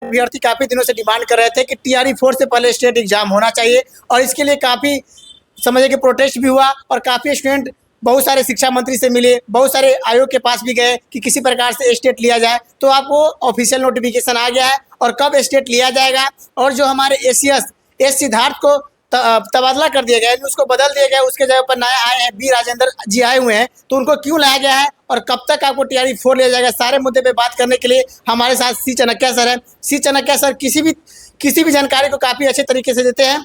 अभ्यर्थी काफी दिनों से डिमांड कर रहे थे कि टीआरई 4 से पहले स्टेट एग्जाम होना चाहिए, और इसके लिए काफी समझिए कि प्रोटेस्ट भी हुआ और काफी स्टूडेंट बहुत सारे शिक्षा मंत्री से मिले, बहुत सारे आयोग के पास भी गए कि किसी प्रकार से स्टेट लिया जाए। तो आपको ऑफिशियल नोटिफिकेशन आ गया है और कब स्टेट लिया जाएगा। और जो हमारे एस सिद्धार्थ को तबादला कर दिया गया है, उसको बदल दिया गया है, उसके जगह पर नए आए हैं बी राजेंद्र जी आए हुए हैं, तो उनको क्यों लाया गया है और कब तक आपको टीआरई 4 लिया जाएगा, सारे मुद्दे पे बात करने के लिए हमारे साथ सी चाणक्य सर हैं। सी चाणक्य सर किसी भी जानकारी को काफ़ी अच्छे तरीके से देते हैं।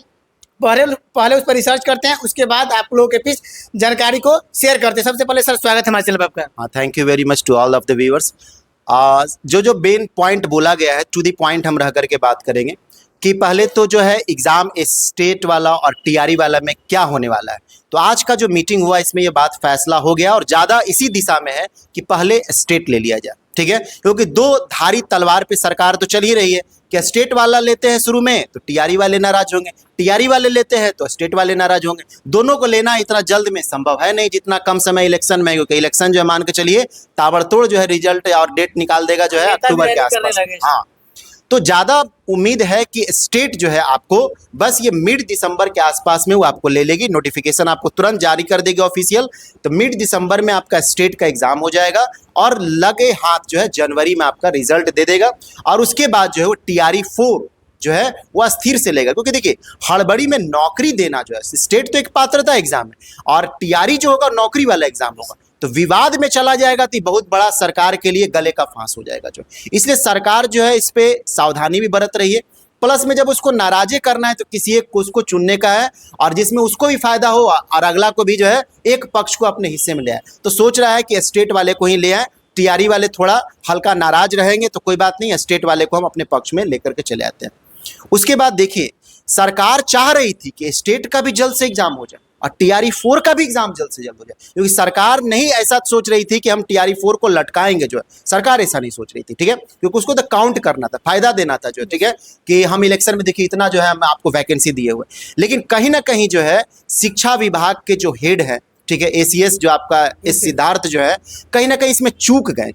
पहले उस पर रिसर्च करते हैं, उसके बाद आप लोगों के बीच जानकारी को शेयर करते हैं। सबसे पहले सर स्वागत है हमारे चैनल पर आपका। हाँ, thank you very much to all of the viewers. जो मेन पॉइंट बोला गया है, टू द पॉइंट हम रह करके बात करेंगे कि पहले तो जो है एग्ज़ाम स्टेट वाला और टीआरई वाला में क्या होने वाला है। तो आज का जो मीटिंग हुआ इसमें ये बात फैसला हो गया और ज़्यादा इसी दिशा में है कि पहले स्टेट ले लिया जाए, ठीक है, क्योंकि दो धारी तलवार पे सरकार तो चल ही रही है कि स्टेट वाला लेते हैं शुरू में तो टीआरई वाले नाराज होंगे, टीआरई वाले लेते हैं तो स्टेट वाले नाराज होंगे। दोनों को लेना इतना जल्द में संभव है नहीं जितना कम समय इलेक्शन में, क्योंकि इलेक्शन जो है मान के चलिए ताबड़तोड़ जो है रिजल्ट और डेट निकाल देगा जो है अक्टूबर के आसपास। हाँ, तो ज़्यादा उम्मीद है कि स्टेट जो है आपको बस ये मिड दिसंबर के आसपास में वो आपको ले लेगी, नोटिफिकेशन आपको तुरंत जारी कर देगी ऑफिशियल। तो मिड दिसंबर में आपका स्टेट का एग्जाम हो जाएगा और लगे हाथ जो है जनवरी में आपका रिजल्ट दे देगा। और उसके बाद जो है वो टीआरई 4 जो है वो अस्थिर से लेगा, क्योंकि देखिए हड़बड़ी में नौकरी देना जो है, स्टेट तो एक पात्रता एग्जाम है और टीआरई जो होगा नौकरी वाला एग्जाम होगा, तो विवाद में चला जाएगा तो बहुत बड़ा सरकार के लिए गले का फांस हो जाएगा जो। इसलिए सरकार जो है इस पे सावधानी भी बरत रही है। प्लस में जब उसको नाराजे करना है तो किसी एक को उसको चुनने का है और जिसमें उसको भी फायदा हो और अगला को भी जो है एक पक्ष को अपने हिस्से में ले आए। तो सोच रहा है कि स्टेट वाले को ही ले आए, टीआरई वाले थोड़ा हल्का नाराज रहेंगे तो कोई बात नहीं, स्टेट वाले को हम अपने पक्ष में लेकर के चले आते हैं। उसके बाद देखिए सरकार चाह रही थी कि स्टेट का भी जल्द से एग्जाम हो जाए और टीआरई 4 का भी एग्जाम जल्द से जल्द हो जाए, क्योंकि सरकार नहीं ऐसा सोच रही थी कि हम टीआरई 4 को लटकाएंगे जो है, सरकार ऐसा नहीं सोच रही थी, ठीक है, क्योंकि उसको तो काउंट करना था, फायदा देना था जो, ठीक है, कि हम इलेक्शन में देखिए इतना जो है हम आपको वैकेंसी दिए हुए। लेकिन कहीं ना कहीं जो है शिक्षा विभाग के जो हेड है, ठीक है, एसीएस जो आपका एस सिद्धार्थ जो है, कहीं ना कहीं इसमें चूक गए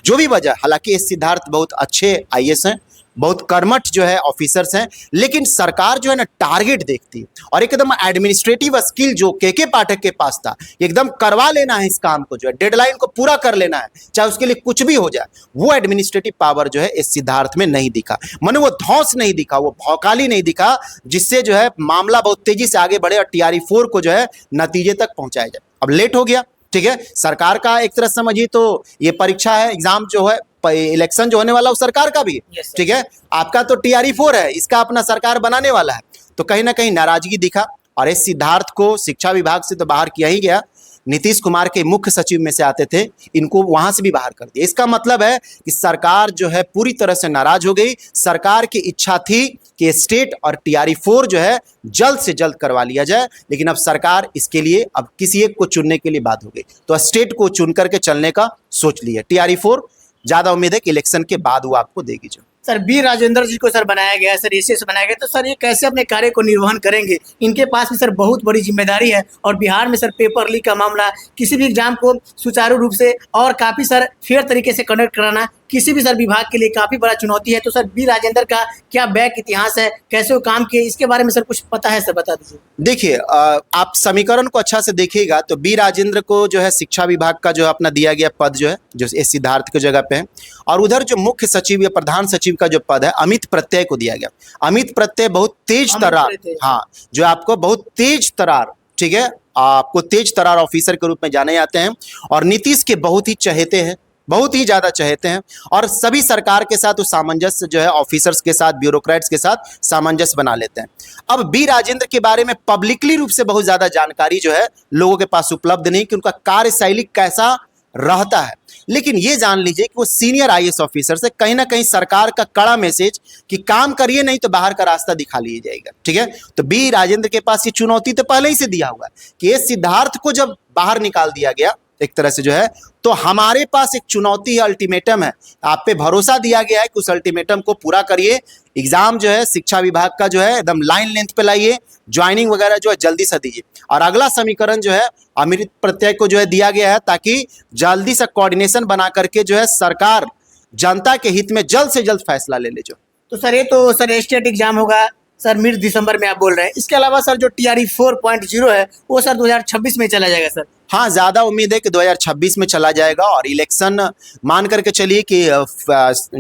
जो भी वजह। हालांकि एस सिद्धार्थ बहुत अच्छे आईएएस हैं, बहुत कर्मठ जो है ऑफिसर्स हैं, लेकिन सरकार जो है ना टारगेट देखती है और एकदम एडमिनिस्ट्रेटिव स्किल जो के पाठक के पास था, एकदम करवा लेना है इस काम को, जो है डेडलाइन को पूरा कर लेना है, चाहे उसके लिए कुछ भी हो जाए, वो एडमिनिस्ट्रेटिव पावर जो है इस सिद्धार्थ में नहीं दिखा। माने वो धौंस नहीं दिखा, वो भौकाली नहीं दिखा, जिससे जो है मामला बहुत तेजी से आगे बढ़े और टीआरई 4 को जो है नतीजे तक पहुंचाया जाए। अब लेट हो गया, ठीक है, सरकार का एक तरह समझिए तो ये परीक्षा है, एग्जाम जो है इलेक्शन जो होने वाला वो सरकार का भी है, ठीक है, आपका तो टीआरई 4 है, इसका अपना सरकार बनाने वाला है। तो कहीं ना कहीं नाराजगी दिखा और इस सिद्धार्थ को शिक्षा विभाग से तो बाहर किया ही गया, नीतीश कुमार के मुख्य सचिव में से आते थे, इनको वहां से भी बाहर कर दिया। इसका मतलब है कि सरकार जो है पूरी तरह से नाराज हो गई। सरकार की इच्छा थी कि स्टेट और टीआरई 4 जो है जल्द से जल्द करवा लिया जाए, लेकिन अब सरकार इसके लिए अब किसी एक को चुनने के लिए बात हो गई, तो स्टेट को चुन करके चलने का सोच लिया। टीआरई 4 ज्यादा उम्मीद है कि इलेक्शन के बाद वो आपको देगी जो। सर बी राजेंद्र जी को सर बनाया गया है, सर एसीएस बनाया गया, तो सर ये कैसे अपने कार्य को निर्वहन करेंगे? इनके पास भी सर बहुत बड़ी जिम्मेदारी है और बिहार में सर पेपर लीक का मामला, किसी भी एग्जाम को सुचारू रूप से और काफ़ी सर फेयर तरीके से कंडक्ट कराना किसी भी सर विभाग के लिए काफ़ी बड़ा चुनौती है। तो सर बी राजेंद्र का क्या बैक इतिहास है, कैसे वो काम किए, इसके बारे में सर कुछ पता है, सर बता दीजिए। देखिए आप समीकरण को अच्छा से देखिएगा तो बी राजेंद्र को जो है शिक्षा विभाग का जो अपना दिया गया पद जो है जो एस सिद्धार्थ की जगह पे है, और उधर जो मुख्य सचिव या प्रधान सचिव का जो पद है अमित प्रत्यय को दिया गया। अमित प्रत्यय बहुत तेज तरार, हाँ, जो आपको बहुत तेज तरार, ठीक है, आपको तेज तरार ऑफिसर के रूप में जाने जाते हैं और नीतीश के बहुत ही चहेते हैं, बहुत ही ज़्यादा चाहते हैं और सभी सरकार के साथ वो सामंजस्य जो है ऑफिसर्स के साथ, ब्यूरोक्रेट्स के साथ सामंजस्य बना लेते हैं। अब बी राजेंद्र के बारे में पब्लिकली रूप से बहुत ज़्यादा जानकारी जो है लोगों के पास उपलब्ध नहीं कि उनका कार्यशैली कैसा रहता है, लेकिन ये जान लीजिए कि वो सीनियर आईएएस ऑफिसर से कहीं ना कहीं सरकार का कड़ा मैसेज कि काम करिए नहीं तो बाहर का रास्ता दिखा लिया जाएगा, ठीक है। तो बी राजेंद्र के पास ये चुनौती तो पहले ही से दिया हुआ है कि ये सिद्धार्थ को जब बाहर निकाल दिया गया एक तरह से जो है, तो हमारे पास एक चुनौती है, अल्टीमेटम है, आप पे भरोसा दिया गया है कि उस अल्टीमेटम को पूरा करिए। एग्जाम जो है शिक्षा विभाग का जो है एकदम लाइन लेंथ पे लाइए, ज्वाइनिंग वगैरह जो है जल्दी से दीजिए। और अगला समीकरण जो है अमित प्रत्यय को जो है दिया गया है ताकि जल्दी से कोऑर्डिनेशन बना करके जो है सरकार जनता के हित में जल्द से जल्द फैसला ले ले जो। तो सर ये तो सर स्टेट एग्जाम होगा सर मिड दिसंबर में आप बोल रहे हैं। इसके अलावा सर जो TRE 4.0 है वो सर 2026 में चला जाएगा सर। हाँ, ज़्यादा उम्मीद है कि 2026 में चला जाएगा और इलेक्शन मान करके चलिए कि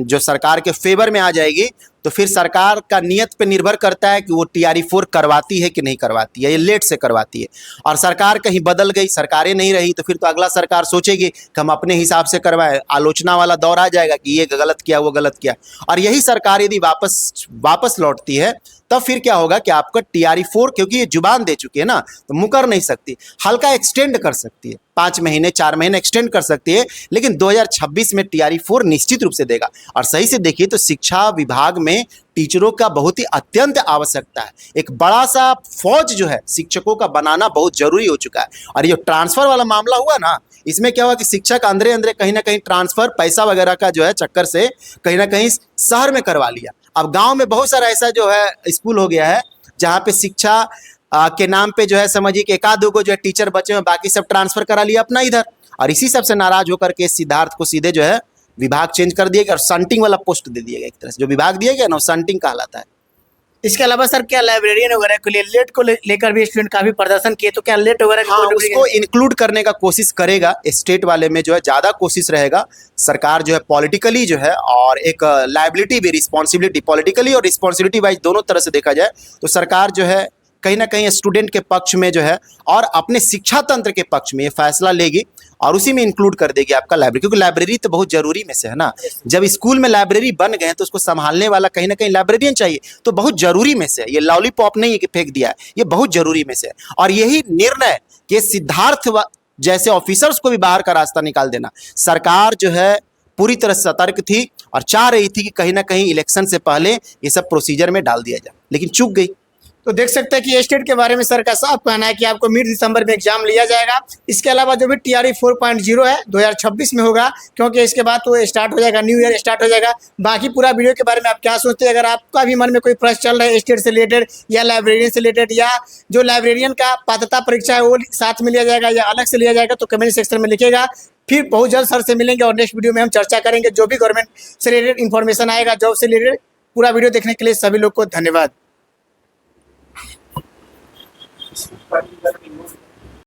जो सरकार के फेवर में आ जाएगी, तो फिर सरकार का नियत पे निर्भर करता है कि वो TRE 4 करवाती है कि नहीं करवाती है, ये लेट से करवाती है। और सरकार कहीं बदल गई, सरकारें नहीं रही, तो फिर तो अगला सरकार सोचेगी कि हम अपने हिसाब से करवाएं, आलोचना वाला दौर आ जाएगा कि ये गलत किया, वो गलत किया। और यही सरकार यदि वापस लौटती है, तब फिर क्या होगा कि आपका TRE 4, क्योंकि ये जुबान दे चुकी है ना, तो मुकर नहीं सकती, हल्का एक्सटेंड कर सकती है, 5 महीने 4 महीने एक्सटेंड कर सकती है, लेकिन 2026 में TRE 4 निश्चित रूप से देगा। और सही से देखिए तो शिक्षा विभाग में टीचरों का बहुत ही अत्यंत आवश्यकता है। एक बड़ा सा फौज जो है शिक्षकों का बनाना बहुत जरूरी हो चुका है। और ये ट्रांसफर वाला मामला हुआ ना, इसमें क्या हुआ कि शिक्षक अंदर अंदर कहीं ना कहीं ट्रांसफर पैसा वगैरह का जो है चक्कर से कहीं ना कहीं शहर में करवा लिया। अब गांव में बहुत सारा ऐसा जो है स्कूल हो गया है जहाँ पे शिक्षा के नाम पे जो है समझिए कि एक आध दो को जो है टीचर बचे हैं, बाकी सब ट्रांसफर करा लिया अपना इधर। और इसी सब से नाराज होकर के सिद्धार्थ को सीधे जो है विभाग चेंज कर दिया गया और संटिंग वाला पोस्ट दे दिया गया। एक तरह से जो विभाग दिया गया ना, संटिंग कहलाता है। इसके अलावा सर क्या लाइब्रेरियन वगैरह के लिए लेट को लेकर भी स्टूडेंट काफी प्रदर्शन किए, तो क्या लेट वगैरह का हाँ, कोई उसको इंक्लूड करने का कोशिश करेगा। स्टेट वाले में जो है ज़्यादा कोशिश रहेगा। सरकार जो है पॉलिटिकली जो है और एक लाइबिलिटी भी, रिस्पॉन्सिबिलिटी, पॉलिटिकली और रिस्पॉन्सिबिलिटी वाइज दोनों तरह से देखा जाए तो सरकार जो है कहीं ना कहीं स्टूडेंट के पक्ष में जो है और अपने शिक्षा तंत्र के पक्ष में ये फैसला लेगी और उसी में इंक्लूड कर देगी आपका लाइब्रेरी, क्योंकि लाइब्रेरी तो बहुत जरूरी में से है ना। जब स्कूल में लाइब्रेरी बन गए तो उसको संभालने वाला कहीं ना कहीं लाइब्रेरियन चाहिए, तो बहुत जरूरी में से है। ये लॉलीपॉप नहीं है कि फेंक दिया है, ये बहुत जरूरी में से है। और यही निर्णय के सिद्धार्थ जैसे ऑफिसर्स को भी बाहर का रास्ता निकाल देना, सरकार जो है पूरी तरह सतर्क थी और चाह रही थी कि कहीं ना कहीं इलेक्शन से पहले ये सब प्रोसीजर में डाल दिया जाए, लेकिन चूक गई। तो देख सकते हैं कि स्टेट के बारे में सर का साफ कहना है कि आपको मिड दिसंबर में एग्जाम लिया जाएगा। इसके अलावा जो भी TRE 4.0 है 2026 में होगा, क्योंकि इसके बाद तो स्टार्ट हो जाएगा, न्यू ईयर स्टार्ट हो जाएगा। बाकी पूरा वीडियो के बारे में आप क्या सोचते हैं? अगर आपका भी मन में कोई प्रश्न चल रहा है स्टेट से रिलेटेड या लाइब्रेरियन से रिलेटेड, या जो लाइब्रेरियन का पात्रता परीक्षा है वो साथ में लिया जाएगा या अलग से लिया जाएगा, तो कमेंट सेक्शन में लिखेगा। फिर बहुत जल्द सर से मिलेंगे और नेक्स्ट वीडियो में हम चर्चा करेंगे जो भी गवर्नमेंट से रिलेटेड इन्फॉर्मेशन आएगा, जॉब से रिलेटेड। पूरा वीडियो देखने के लिए सभी लोग को धन्यवाद।